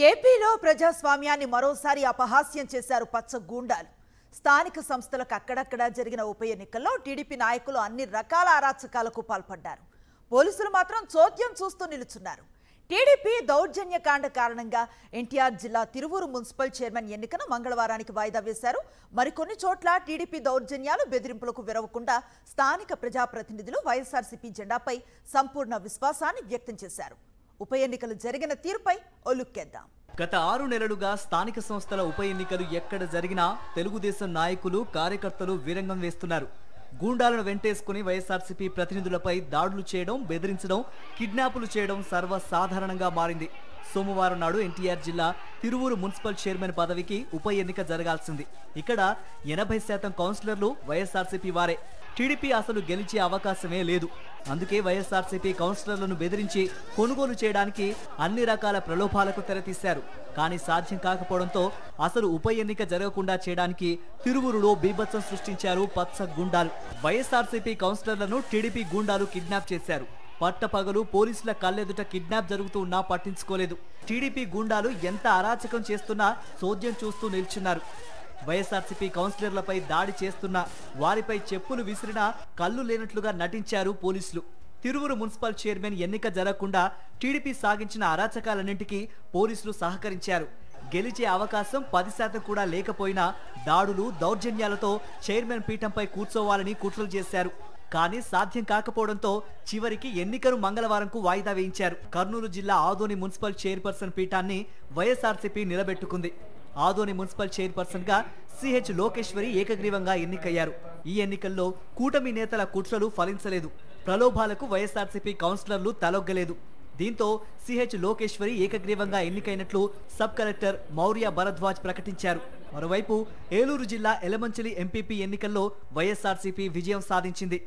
ఏపీలో ప్రజాస్వామ్యాన్ని మరోసారి అపహాస్యం చేశారు పచ్చ గూండాలు. స్థానిక సంస్థలకు అక్కడక్కడ జరిగిన ఉప ఎన్నికల్లో టీడీపీ నాయకులు అన్ని రకాల అరాచకాలకు పాల్పడ్డారు. పోలీసులు మాత్రం చోద్యం చూస్తూ నిలుచున్నారు. టీడీపీ దౌర్జన్యకాండ కారణంగా ఎన్టీఆర్ జిల్లా తిరువూరు మున్సిపల్ చైర్మన్ ఎన్నికను మంగళవారానికి వాయిదా వేశారు. మరికొన్ని చోట్ల టీడీపీ దౌర్జన్యాలు బెదిరింపులకు విరవకుండా స్థానిక ప్రజాప్రతినిధులు వైఎస్ఆర్సీపీ జెండాపై సంపూర్ణ విశ్వాసాన్ని వ్యక్తం చేశారు. ఉప ఎన్నికలు జరిగిన తీరుపై ఓ లుక్కేద్దాం. గత 6 నెలలుగా స్థానిక సంస్థల ఉప ఎన్నికలు ఎక్కడ జరిగినా తెలుగుదేశం నాయకులు కార్యకర్తలు వీరంగం వేస్తున్నారు. గూండాలను వెంటేసుకుని వైఎస్ఆర్సీపీ ప్రతినిధులపై దాడులు చేయడం, బెదిరించడం, కిడ్నాపులు చేయడం సర్వసాధారణంగా మారింది. సోమవారం నాడు ఎన్టీఆర్ జిల్లా తిరువూరు మున్సిపల్ చైర్మన్ పదవికి ఉప ఎన్నిక జరగాల్సింది. ఇక్కడ 80% కౌన్సిలర్లు వైఎస్ఆర్సీపీ వారే. టీడీపీ అసలు గెలిచే అవకాశమే లేదు. అందుకే వైఎస్ఆర్సీపీ కౌన్సిలర్లను బెదిరించి కొనుగోలు చేయడానికి అన్ని రకాల ప్రలోభాలకు తెరతీశారు. కానీ సాధ్యం కాకపోవడంతో అసలు ఉప ఎన్నిక జరగకుండా చేయడానికి తిరువూరులో బీభత్సం సృష్టించారు పచ్చ గూండాలు. వైఎస్ఆర్సీపీ కౌన్సిలర్లను టీడీపీ గూండాలు కిడ్నాప్ చేశారు. పట్టపగలు పోలీసుల కళ్ళెదుట కిడ్నాప్ జరుగుతూ ఉన్నా పట్టించుకోలేదు. టీడీపీ గూండాలు ఎంత అరాచకం చేస్తున్నా చోద్యం చూస్తూ నిల్చున్నారు. వైఎస్ఆర్సీపీ కౌన్సిలర్లపై దాడి చేస్తున్నా, వారిపై చెప్పులు విసిరినా కళ్ళు లేనట్లుగా నటించారు పోలీసులు. తిరువూరు మున్సిపల్ చైర్మన్ ఎన్నిక జరగకుండా టీడీపీ సాగించిన అరాచకాలన్నింటికీ పోలీసులు సహకరించారు. గెలిచే అవకాశం 10% కూడా లేకపోయినా దాడులు, దౌర్జన్యాలతో చైర్మన్ పీఠంపై కూర్చోవాలని కుట్రలు చేశారు. కానీ సాధ్యం కాకపోవడంతో చివరికి ఎన్నికను మంగళవారంకు వాయిదా వేయించారు. కర్నూలు జిల్లా ఆదోని మున్సిపల్ చైర్పర్సన్ పీఠాన్ని వైఎస్ఆర్సీపీ నిలబెట్టుకుంది. ఆదోని మున్సిపల్ చైర్పర్సన్ గా సిహెచ్ లోకేశ్వరి ఏకగ్రీవంగా ఎన్నికయ్యారు. ఈ ఎన్నికల్లో కూటమి నేతల కుట్రలు ఫలించలేదు. ప్రలోభాలకు వైఎస్ఆర్సీపీ కౌన్సిలర్లు తలొగ్గలేదు. దీంతో సిహెచ్ లోకేశ్వరి ఏకగ్రీవంగా ఎన్నికైనట్లు సబ్ కలెక్టర్ మౌర్య భరద్వాజ్ ప్రకటించారు. మరోవైపు ఏలూరు జిల్లా ఎలమంచిలి ఎంపీపీ ఎన్నికల్లో వైఎస్ఆర్సీపీ విజయం సాధించింది.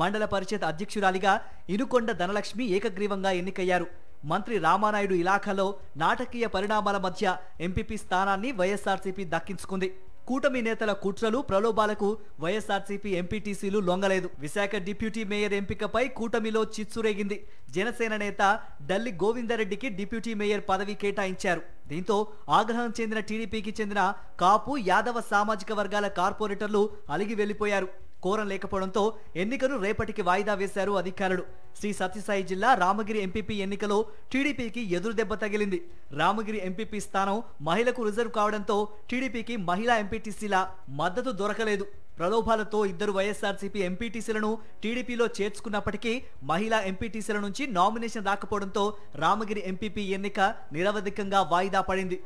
మండల పరిషత్ అధ్యక్షురాలిగా ఇనుకొండ ధనలక్ష్మి ఏకగ్రీవంగా ఎన్నికయ్యారు. మంత్రి రామానాయుడు ఇలాఖాలో నాటకీయ పరిణామాల మధ్య ఎంపీపీ స్థానాన్ని వైఎస్ఆర్సీపీ దక్కించుకుంది. కూటమి నేతల కుట్రలు, ప్రలోభాలకు వైఎస్ఆర్సీపీ ఎంపీటీసీలు లొంగలేదు. విశాఖ డిప్యూటీ మేయర్ ఎంపికపై కూటమిలో చిచ్చురేగింది. జనసేన నేత డల్లి గోవిందరెడ్డికి డిప్యూటీ మేయర్ పదవి కేటాయించారు. దీంతో ఆగ్రహం చెందిన టీడీపీకి చెందిన కాపు, యాదవ సామాజిక వర్గాల కార్పొరేటర్లు అలిగి వెళ్లిపోయారు. కోరం లేకపోవడంతో ఎన్నికను రేపటికి వాయిదా వేశారు అధికారులు. శ్రీ సత్యసాయి జిల్లా రామగిరి ఎంపీపీ ఎన్నికలో టీడీపీకి ఎదురు దెబ్బ తగిలింది. రామగిరి ఎంపీపీ స్థానం మహిళకు రిజర్వ్ కావడంతో టీడీపీకి మహిళా ఎంపీటీసీల మద్దతు దొరకలేదు. ప్రలోభాలతో 2 వైఎస్ఆర్సీపీ ఎంపీటీసీలను టీడీపీలో చేర్చుకున్నప్పటికీ మహిళా ఎంపీటీసీల నుంచి నామినేషన్ రాకపోవడంతో రామగిరి ఎంపీపీ ఎన్నిక నిరవధికంగా వాయిదా పడింది.